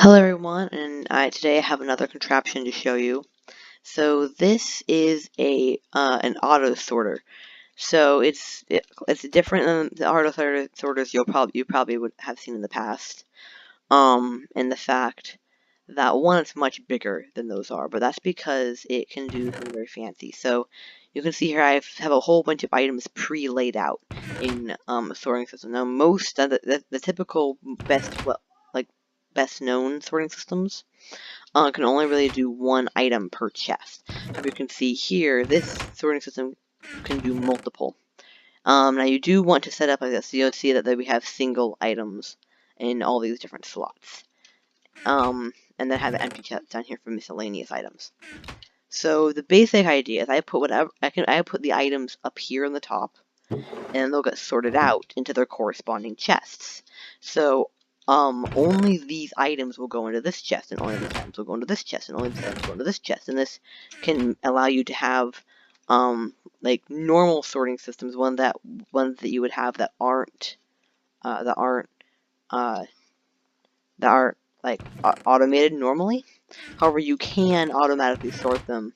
Hello everyone, and today I have another contraption to show you. So this is an auto sorter. So it's different than the auto sorters you probably would have seen in the past. In the fact that one, it's much bigger than those are, but that's because it can do something very fancy. So you can see here I have a whole bunch of items pre-laid out in a sorting system. Now most of the typical best known sorting systems can only really do one item per chest. So you can see here, this sorting system can do multiple. Now you do want to set up like this, so you'll see that we have single items in all these different slots. And then have an empty chest down here for miscellaneous items. So the basic idea is I put the items up here on the top, and they'll get sorted out into their corresponding chests. So only these items will go into this chest, and only these items will go into this chest, and only these items will go into this chest. And this can allow you to have like normal sorting systems, ones that you would have that aren't like automated normally. However, you can automatically sort them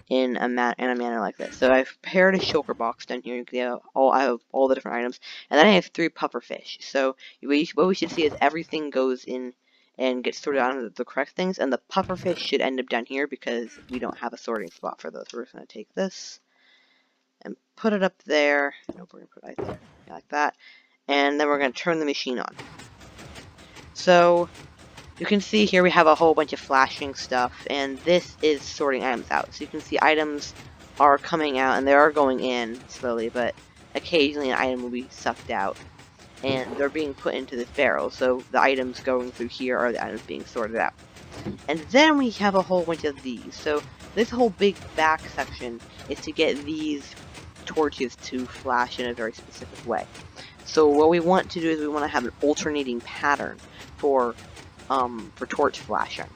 in a manner like this. So I've prepared a shulker box down here. I have all the different items, and then I have 3 pufferfish. So what we should see is everything goes in and gets sorted out into the correct things, and the pufferfish should end up down here because we don't have a sorting spot for those. We're just going to take this and put it up there. Nope, we're going to put it right there, like that, and then we're going to turn the machine on. So you can see here we have a whole bunch of flashing stuff, and this is sorting items out. So you can see items are coming out, and they are going in slowly, but occasionally an item will be sucked out, and they're being put into this barrel. So the items going through here are the items being sorted out. And then we have a whole bunch of these. So this whole big back section is to get these torches to flash in a very specific way. So what we want to do is we want to have an alternating pattern for torch flashing.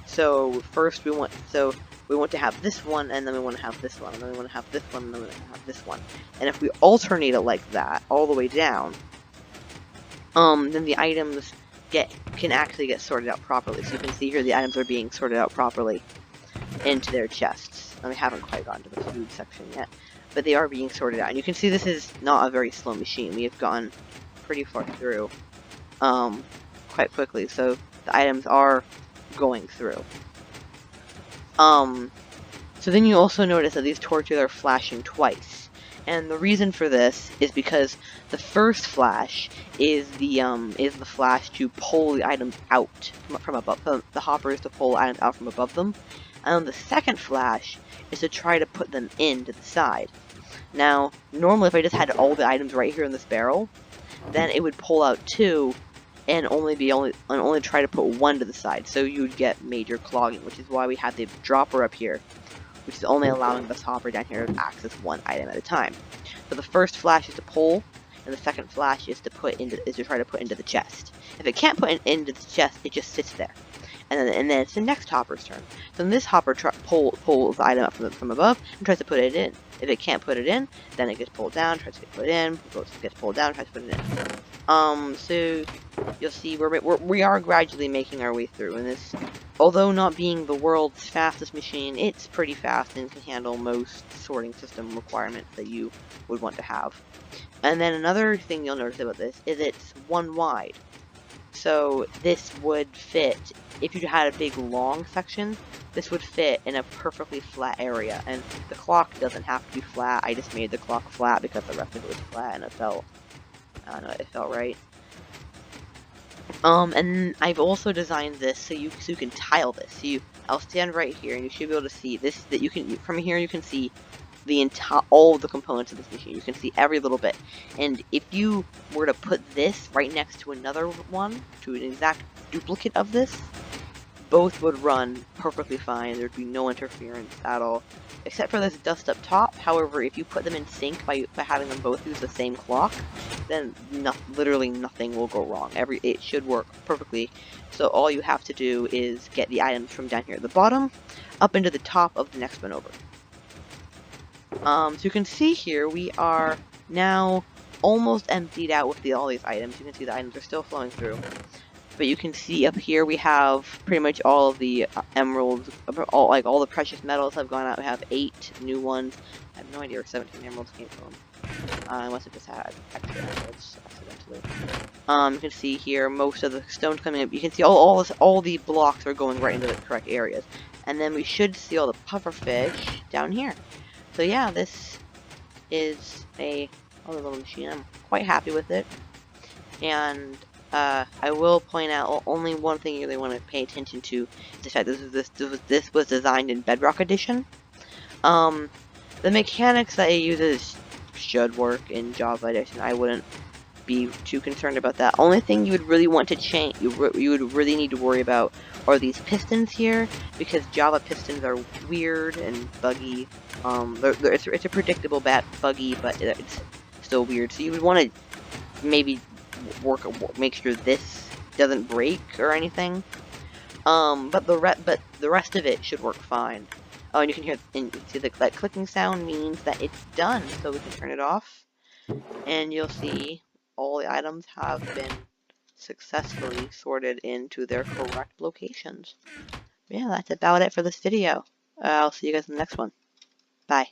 So first we want to have this one, and then we want to have this one, and then we want to have this one, and then we want to have this one. And if we alternate it like that all the way down, then the items can actually get sorted out properly. So you can see here the items are being sorted out properly into their chests. And we haven't quite gotten to the food section yet, but they are being sorted out. And you can see this is not a very slow machine. We have gone pretty far through quite quickly, so the items are going through. So then you also notice that these torches are flashing twice. And the reason for this is because the first flash is the flash to pull the items out from above. The hopper is to pull items out from above them. And the second flash is to try to put them into the side. Now, normally if I just had all the items right here in this barrel, then it would pull out 2 and only try to put 1 to the side, so you'd get major clogging, which is why we have the dropper up here, which is only allowing this hopper down here to access 1 item at a time. So the first flash is to pull, and the second flash is to try to put into the chest. If it can't put into the chest, it just sits there. And then it's the next hopper's turn. So then this hopper pulls the item up from above and tries to put it in. If it can't put it in, then it gets pulled down, tries to get put in, gets pulled down, tries to put it in. So you'll see we are gradually making our way through, and this, although not being the world's fastest machine, it's pretty fast and can handle most sorting system requirements that you would want to have. And then another thing you'll notice about this is it's 1 wide. So this would fit, if you had a big long section, this would fit in a perfectly flat area. And the clock doesn't have to be flat. I just made the clock flat because the rest of it was flat, and it felt, I don't know, it felt right. And I've also designed this so you can tile this. So I'll stand right here, and you should be able to see this. That you can, from here you can see all of the components of this machine. You can see every little bit. And if you were to put this right next to another one, to an exact duplicate of this, both would run perfectly fine. There'd be no interference at all, except for this dust up top. However, if you put them in sync by having them both use the same clock, then literally nothing will go wrong. It should work perfectly. So all you have to do is get the items from down here at the bottom up into the top of the next one over. So you can see here we are now almost emptied out with all these items. You can see the items are still flowing through. but you can see up here we have pretty much all of the emeralds, all the precious metals have gone out. We have 8 new ones. I have no idea where 17 emeralds came from. I must have just had extra emeralds accidentally. You can see here most of the stones coming up. You can see all the blocks are going right into the correct areas. And then we should see all the pufferfish down here. So yeah, this is a other little machine. I'm quite happy with it. And I will point out only one thing you really want to pay attention to is the fact this was designed in Bedrock Edition. The mechanics that it uses should work in Java Edition. I wouldn't be too concerned about that. Only thing you would really want to change, you would really need to worry about are these pistons here, because Java pistons are weird and buggy. It's a predictable buggy, but it's still weird. So you would want to maybe make sure this doesn't break or anything. But the rest of it should work fine. Oh, and you can hear see that clicking sound means that it's done. So we can turn it off, and you'll see all the items have been successfully sorted into their correct locations. Yeah, that's about it for this video. I'll see you guys in the next one. Bye.